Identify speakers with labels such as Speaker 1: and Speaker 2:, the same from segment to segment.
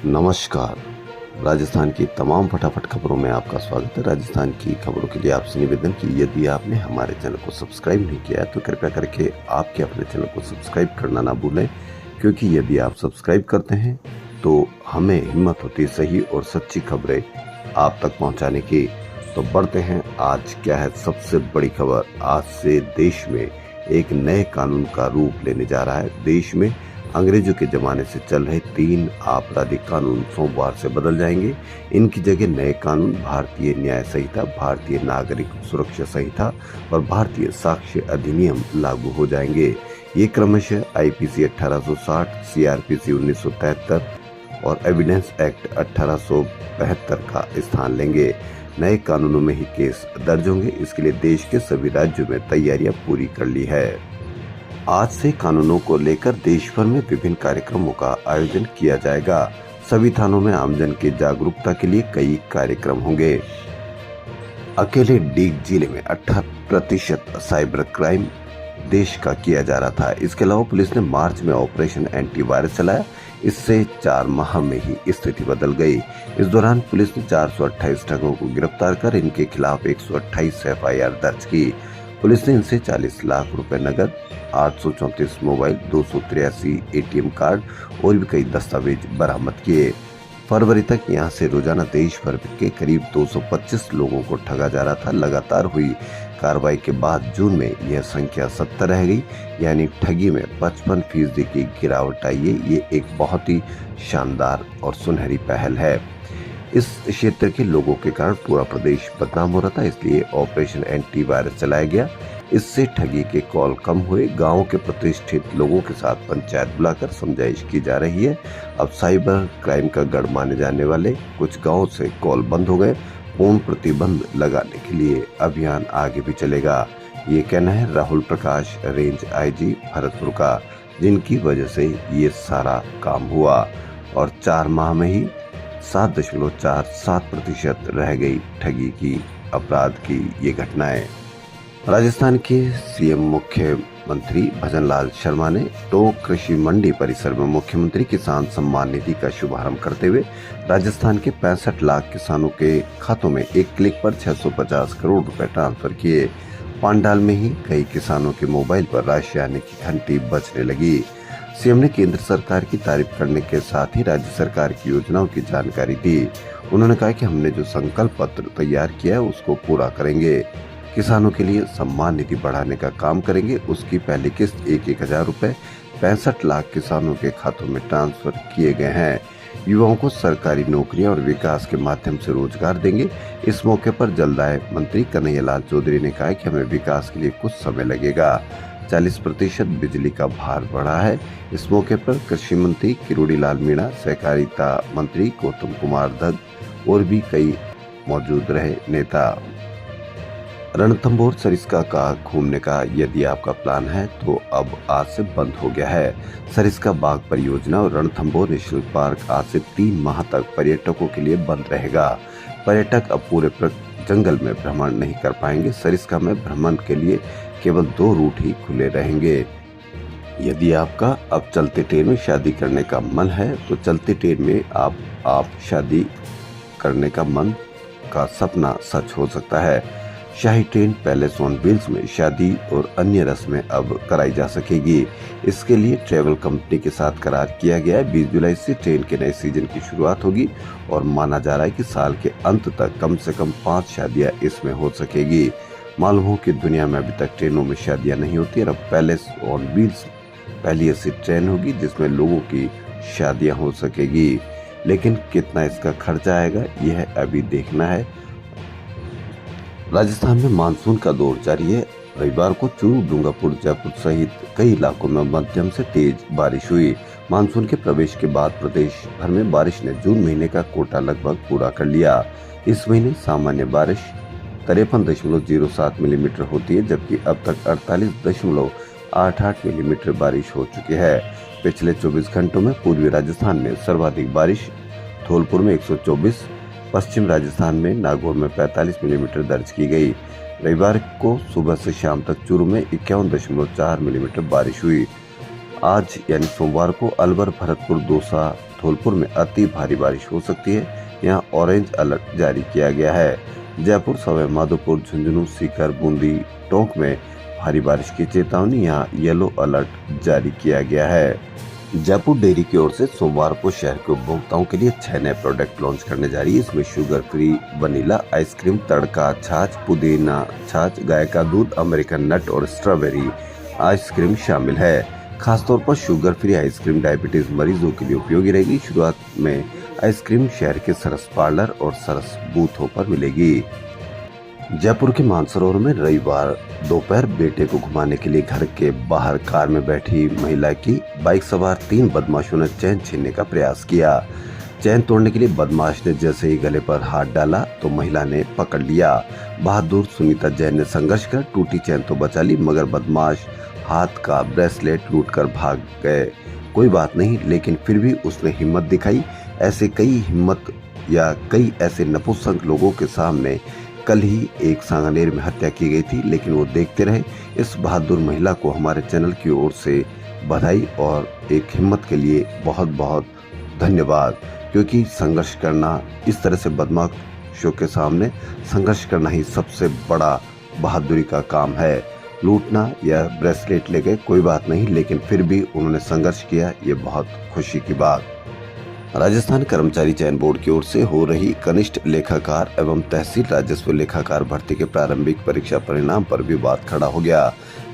Speaker 1: नमस्कार। राजस्थान की तमाम फटाफट खबरों में आपका स्वागत है। राजस्थान की खबरों के लिए आपसे निवेदन कि यदि आपने हमारे चैनल को सब्सक्राइब नहीं किया है तो कृपया करके आपके अपने चैनल को सब्सक्राइब करना ना भूलें, क्योंकि यदि आप सब्सक्राइब करते हैं तो हमें हिम्मत होती है सही और सच्ची खबरें आप तक पहुंचाने की। तो बढ़ते हैं, आज क्या है सबसे बड़ी खबर। आज से देश में एक नए कानून का रूप लेने जा रहा है। देश में अंग्रेजों के जमाने से चल रहे 3 आपराधिक कानून सोमवार से बदल जाएंगे। इनकी जगह नए कानून भारतीय न्याय संहिता, भारतीय नागरिक सुरक्षा संहिता और भारतीय साक्ष्य अधिनियम लागू हो जाएंगे। ये क्रमशः आईपीसी 1860, सीआरपीसी 1973 और एविडेंस एक्ट 1872 का स्थान लेंगे। नए कानूनों में ही केस दर्ज होंगे। इसके लिए देश के सभी राज्यों में तैयारियां पूरी कर ली है। आज से कानूनों को लेकर देश भर में विभिन्न कार्यक्रमों का आयोजन किया जाएगा। सभी थानों में आमजन की जागरूकता के लिए कई कार्यक्रम होंगे। अकेले डीग जिले में 18% साइबर क्राइम देश का किया जा रहा था। इसके अलावा पुलिस ने मार्च में ऑपरेशन एंटीवायरस चलाया। इससे 4 माह में ही स्थिति बदल गई। इस दौरान पुलिस ने 428 ठगों को गिरफ्तार कर इनके खिलाफ 128 एफआईआर दर्ज की। पुलिस ने इनसे 40 लाख रुपए नकद, 834 मोबाइल, 283 एटीएम कार्ड और भी कई दस्तावेज बरामद किए। फरवरी तक यहां से रोजाना देश भर के करीब 225 लोगों को ठगा जा रहा था। लगातार हुई कार्रवाई के बाद जून में यह संख्या 70 रह गई, यानी ठगी में 55% की गिरावट आई है। ये एक बहुत ही शानदार और सुनहरी पहल है। इस क्षेत्र के लोगों के कारण पूरा प्रदेश बदनाम हो रहा था, इसलिए ऑपरेशन एंटीवायरस चलाया गया। इससे ठगी के कॉल कम हुए। गांवों के प्रतिष्ठित लोगों के साथ पंचायत बुलाकर समझाइश की जा रही है। अब साइबर क्राइम का गढ़ माने जाने वाले कुछ गांवों से कॉल बंद हो गए। पूर्ण प्रतिबंध लगाने के लिए अभियान आगे भी चलेगा। ये कहना है राहुल प्रकाश, रेंज आईजी भरतपुर का, जिनकी वजह से ये सारा काम हुआ और 4 माह में ही 7.47% रह गई ठगी की अपराध की ये घटनाएं। राजस्थान के सीएम मुख्यमंत्री भजनलाल शर्मा ने तो कृषि मंडी परिसर में मुख्यमंत्री किसान सम्मान निधि का शुभारंभ करते हुए राजस्थान के 65 लाख किसानों के खातों में एक क्लिक पर 650 करोड़ रुपए ट्रांसफर किए। पांडाल में ही कई किसानों के मोबाइल पर राशि आने की घंटी बजने लगी। सीएम ने केंद्र सरकार की तारीफ करने के साथ ही राज्य सरकार की योजनाओं की जानकारी दी। उन्होंने कहा कि हमने जो संकल्प पत्र तैयार किया है उसको पूरा करेंगे। किसानों के लिए सम्मान निधि बढ़ाने का काम करेंगे। उसकी पहली किस्त 1,000 रुपए 65 लाख किसानों के खातों में ट्रांसफर किए गए हैं। युवाओं को सरकारी नौकरियां और विकास के माध्यम से रोजगार देंगे। इस मौके पर जलदाय मंत्री कन्हैयालाल चौधरी ने कहा कि हमें विकास के लिए कुछ समय लगेगा। 40% बिजली का भार बढ़ा है। इस मौके पर कृषि मंत्री किरोड़ी लाल मीणा, सहकारिता मंत्री गौतम कुमार धग और भी कई मौजूद रहे नेता। रणथंभौर सरिस्का का घूमने का यदि आपका प्लान है तो अब आज से बंद हो गया है। सरिस्का बाग परियोजना और रणथंभौर नेशनल पार्क आज से 3 माह तक पर्यटकों के लिए बंद रहेगा। पर्यटक अब पूरे जंगल में भ्रमण नहीं कर पाएंगे। सरिस्का में भ्रमण के लिए केवल 2 रूट ही खुले रहेंगे। यदि आपका अब चलते ट्रेन में शादी करने का मन है तो चलते ट्रेन में आप शादी करने का मन का सपना सच हो सकता है। शाही ट्रेन पैलेस ऑन व्हील्स में शादी और अन्य रस्में अब कराई जा सकेगी। इसके लिए ट्रैवल कंपनी के साथ करार किया गया है। 20 जुलाई से ट्रेन के नए सीजन की शुरुआत होगी और माना जा रहा है कि साल के अंत तक कम से कम 5 शादियां इसमें हो सकेगी। मालूम हो कि दुनिया में अभी तक ट्रेनों में शादियां नहीं होती और अब पैलेस ऑन व्हील्स पहली ऐसी ट्रेन होगी जिसमें लोगों की शादियां हो सकेगी। लेकिन कितना इसका खर्चा आएगा यह अभी देखना है। राजस्थान में मानसून का दौर जारी है। रविवार को चूरू, डूंगरपुर, जयपुर सहित कई इलाकों में मध्यम से तेज बारिश हुई। मानसून के प्रवेश के बाद प्रदेश भर में बारिश ने जून महीने का कोटा लगभग पूरा कर लिया। इस महीने सामान्य बारिश 53.07 मिलीमीटर होती है, जबकि अब तक 48.88 मिलीमीटर बारिश हो चुकी है। पिछले 24 घंटों में पूर्वी राजस्थान में सर्वाधिक बारिश धौलपुर में 124, पश्चिम राजस्थान में नागौर में 45 मिलीमीटर दर्ज की गई। रविवार को सुबह से शाम तक चूरू में 51.4 मिलीमीटर बारिश हुई। आज यानी सोमवार को अलवर, भरतपुर, दौसा, धौलपुर में अति भारी बारिश हो सकती है। यहाँ ऑरेंज अलर्ट जारी किया गया है। जयपुर, सवाई माधोपुर, झुंझुनू, सीकर, बूंदी, टोंक में भारी बारिश की चेतावनी, यहाँ येलो अलर्ट जारी किया गया है। जयपुर डेयरी की ओर से सोमवार को शहर के उपभोक्ताओं के लिए 6 नए प्रोडक्ट लॉन्च करने जा रही है। इसमें शुगर फ्री वनीला आइसक्रीम, तड़का छाछ, पुदीना छाछ, गाय का दूध, अमेरिकन नट और स्ट्रॉबेरी आइसक्रीम शामिल है। खासतौर पर शुगर फ्री आइसक्रीम डायबिटीज मरीजों के लिए उपयोगी रहेगी। शुरुआत में आइसक्रीम शहर के सरस पार्लर और सरस बूथों पर मिलेगी। जयपुर के मानसरोवर में रविवार दोपहर बेटे को घुमाने के लिए घर के बाहर कार में बैठी महिला की बाइक सवार 3 बदमाशों ने चैन छीनने का प्रयास किया। चैन तोड़ने के लिए बदमाश ने जैसे ही गले पर हाथ डाला तो महिला ने पकड़ लिया। बहादुर सुनीता जैन ने संघर्ष कर टूटी चैन तो बचा ली, मगर बदमाश हाथ का ब्रेसलेट लूटकर भाग गए। कोई बात नहीं, लेकिन फिर भी उसने हिम्मत दिखाई। ऐसे कई ऐसे नपुंसक लोगों के सामने कल ही एक सांगानेर में हत्या की गई थी, लेकिन वो देखते रहे। इस बहादुर महिला को हमारे चैनल की ओर से बधाई और एक हिम्मत के लिए बहुत बहुत धन्यवाद, क्योंकि संघर्ष करना, इस तरह से बदमाशों के सामने संघर्ष करना ही सबसे बड़ा बहादुरी का काम है। लूटना या ब्रेसलेट ले गए कोई बात नहीं, लेकिन फिर भी उन्होंने संघर्ष किया, ये बहुत खुशी की बात। राजस्थान कर्मचारी चयन बोर्ड की ओर से हो रही कनिष्ठ लेखाकार एवं तहसील राजस्व लेखाकार भर्ती के प्रारंभिक परीक्षा परिणाम पर विवाद खड़ा हो गया।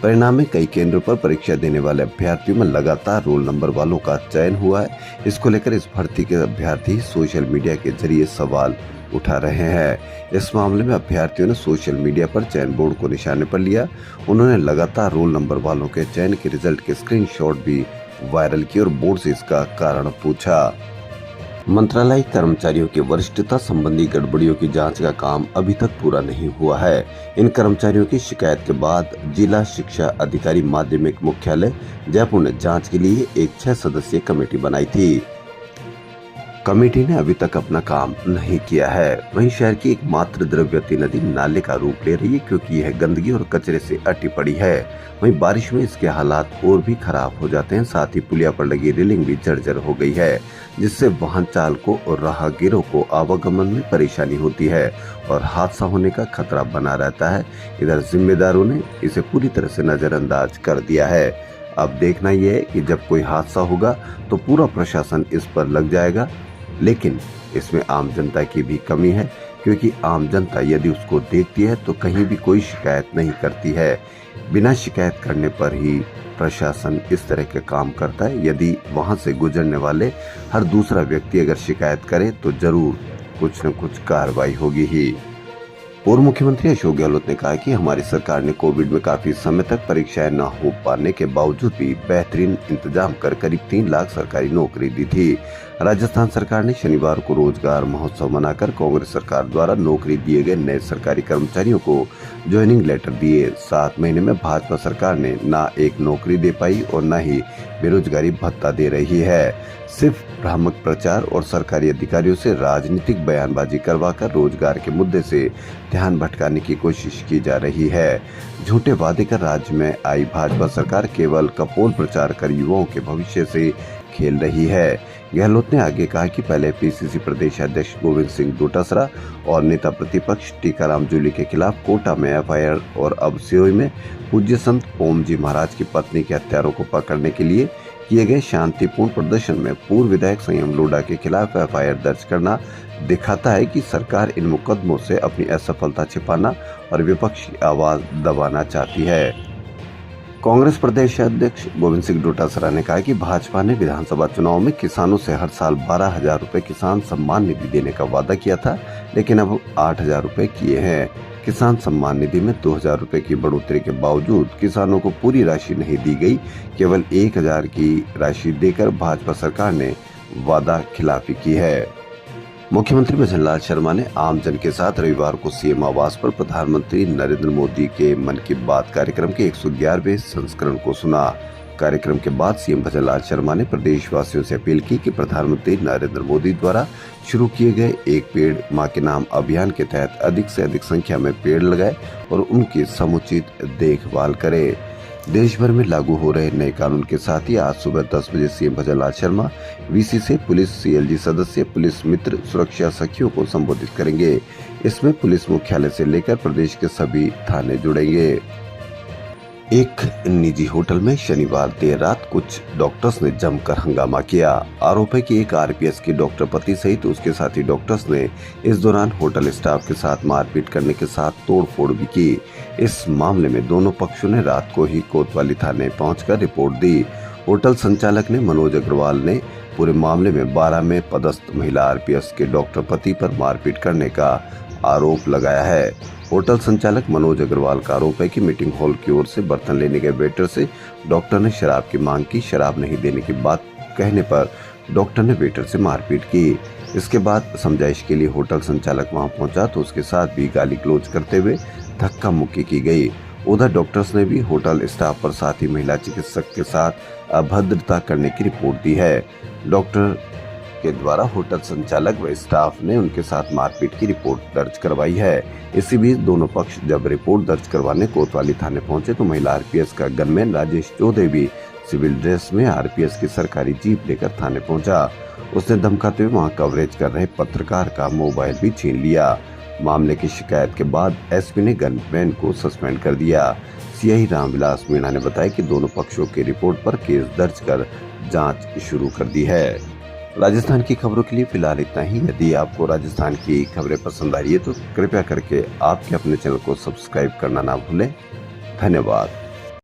Speaker 1: परिणाम में कई केंद्रों पर परीक्षा देने वाले अभ्यर्थियों में लगातार रोल नंबर वालों का चयन हुआ है। इसको लेकर इस भर्ती के अभ्यर्थी सोशल मीडिया के जरिए सवाल उठा रहे हैं। इस मामले में अभ्यर्थियों ने सोशल मीडिया पर चयन बोर्ड को निशाने पर लिया। उन्होंने लगातार रोल नंबर वालों के चयन के रिजल्ट के स्क्रीनशॉट भी वायरल किए और बोर्ड से इसका कारण पूछा। मंत्रालय कर्मचारियों की वरिष्ठता संबंधी गड़बड़ियों की जांच का काम अभी तक पूरा नहीं हुआ है। इन कर्मचारियों की शिकायत के बाद जिला शिक्षा अधिकारी माध्यमिक मुख्यालय जयपुर ने जांच के लिए एक 6 सदस्यीय कमेटी बनाई थी। कमेटी ने अभी तक अपना काम नहीं किया है। वहीं शहर की एकमात्र द्रव्यवती नदी नाले का रूप ले रही है, क्योंकि यह गंदगी और कचरे से अटी पड़ी है। वहीं बारिश में इसके हालात और भी खराब हो जाते हैं। साथ ही पुलिया पर लगी रेलिंग भी जर्जर हो गई है, जिससे वाहन चालकों और राहगीरों को आवागमन में परेशानी होती है और हादसा होने का खतरा बना रहता है। इधर जिम्मेदारों ने इसे पूरी तरह से नजरअंदाज कर दिया है। अब देखना यह है कि जब कोई हादसा होगा तो पूरा प्रशासन इस पर लग जाएगा, लेकिन इसमें आम जनता की भी कमी है, क्योंकि आम जनता यदि उसको देखती है तो कहीं भी कोई शिकायत नहीं करती है। बिना शिकायत करने पर ही प्रशासन इस तरह के काम करता है। यदि वहां से गुजरने वाले हर दूसरा व्यक्ति अगर शिकायत करे तो जरूर कुछ न कुछ कार्रवाई होगी ही। पूर्व मुख्यमंत्री अशोक गहलोत ने कहा कि हमारी सरकार ने कोविड में काफी समय तक परीक्षाएं न हो पाने के बावजूद भी बेहतरीन इंतजाम कर करीब 3 लाख सरकारी नौकरी दी थी। राजस्थान सरकार ने शनिवार को रोजगार महोत्सव मनाकर कांग्रेस सरकार द्वारा नौकरी दिए गए नए सरकारी कर्मचारियों को ज्वाइनिंग लेटर दिए। 7 महीने में भाजपा सरकार ने न एक नौकरी दे पाई और न ही बेरोजगारी भत्ता दे रही है। सिर्फ भ्रामक प्रचार और सरकारी अधिकारियों से राजनीतिक बयानबाजी करवाकर रोजगार के मुद्दे से ध्यान भटकाने की कोशिश की जा रही है। झूठे वादे कर राज्य में आई भाजपा सरकार केवल कपोल प्रचार कर युवाओं के भविष्य से खेल रही है। गहलोत ने आगे कहा कि पहले पीसीसी प्रदेश अध्यक्ष गोविंद सिंह डोटासरा और नेता प्रतिपक्ष टीकाराम जूली के खिलाफ कोटा में एफआईआर और अब सिरोही में पूज्य संत ओम जी महाराज की पत्नी के हत्यारों को पकड़ने के लिए किए गए शांतिपूर्ण प्रदर्शन में पूर्व विधायक संयम लोढ़ा के खिलाफ एफआईआर दर्ज करना दिखाता है कि सरकार इन मुकदमों से अपनी असफलता छिपाना और विपक्ष की आवाज दबाना चाहती है। कांग्रेस प्रदेश अध्यक्ष गोविंद सिंह डोटासरा ने कहा कि भाजपा ने विधानसभा चुनाव में किसानों से हर साल 12,000 रुपए किसान सम्मान निधि देने का वादा किया था, लेकिन अब 8,000 रुपए किए हैं। किसान सम्मान निधि में 2,000 रुपए की बढ़ोतरी के बावजूद किसानों को पूरी राशि नहीं दी गई। केवल 1,000 की राशि देकर भाजपा सरकार ने वादा खिलाफी की है। मुख्यमंत्री भजनलाल शर्मा ने आम जन के साथ रविवार को सीएम आवास पर प्रधानमंत्री नरेंद्र मोदी के मन की बात कार्यक्रम के 111वें संस्करण को सुना। कार्यक्रम के बाद सीएम भजनलाल शर्मा ने प्रदेशवासियों से अपील की कि प्रधानमंत्री नरेंद्र मोदी द्वारा शुरू किए गए एक पेड़ मां के नाम अभियान के तहत अधिक से अधिक संख्या में पेड़ लगाए और उनकी समुचित देखभाल करे। देश भर में लागू हो रहे नए कानून के साथ ही आज सुबह 10 बजे सीएम भजनलाल शर्मा वीसी से पुलिस सीएलजी सदस्य, पुलिस मित्र, सुरक्षा सखियों को संबोधित करेंगे। इसमें पुलिस मुख्यालय से लेकर प्रदेश के सभी थाने जुड़ेंगे। एक निजी होटल में शनिवार देर रात कुछ डॉक्टर्स ने जमकर हंगामा किया। आरोप है कि एक आरपीएस के डॉक्टर पति सहित उसके साथी डॉक्टर्स ने इस दौरान होटल स्टाफ के साथ मारपीट करने के साथ तोड़फोड़ भी की। इस मामले में दोनों पक्षों ने रात को ही कोतवाली थाने पहुंचकर रिपोर्ट दी। होटल संचालक ने मनोज अग्रवाल ने पूरे मामले में 12 में पदस्थ महिला आरपीएस के डॉक्टर पति पर मारपीट करने का आरोप लगाया है। होटल संचालक मनोज अग्रवाल का आरोप है कि मीटिंग हॉल की ओर से बर्तन लेने गए वेटर से डॉक्टर ने शराब की मांग की। शराब नहीं देने की बात कहने पर डॉक्टर ने वेटर से मारपीट की। इसके बाद समझाइश के लिए होटल संचालक वहां पहुंचा तो उसके साथ भी गाली गलौज करते हुए धक्का मुक्की की गई। उधर डॉक्टर्स ने भी होटल स्टाफ पर साथ ही महिला चिकित्सक के साथ अभद्रता करने की रिपोर्ट दी है। डॉक्टर के द्वारा होटल संचालक व स्टाफ ने उनके साथ मारपीट की रिपोर्ट दर्ज करवाई है। इसी बीच दोनों पक्ष जब रिपोर्ट दर्ज करवाने कोतवाली थाने पहुंचे तो महिला आरपीएस का गनमैन राजेश चौधरी भी सिविल ड्रेस में आरपीएस की सरकारी जीप लेकर थाने पहुंचा। उसने धमकाते हुए वहां कवरेज कर रहे पत्रकार का मोबाइल भी छीन लिया। मामले की शिकायत के बाद एसपी ने गनमैन को सस्पेंड कर दिया। सीआई रामविलास मीणा ने बताया कि दोनों पक्षों की रिपोर्ट पर केस दर्ज कर जांच शुरू कर दी है। राजस्थान की खबरों के लिए फिलहाल इतना ही। यदि आपको राजस्थान की खबरें पसंद आ रही है तो कृपया करके आपके अपने चैनल को सब्सक्राइब करना ना भूलें। धन्यवाद।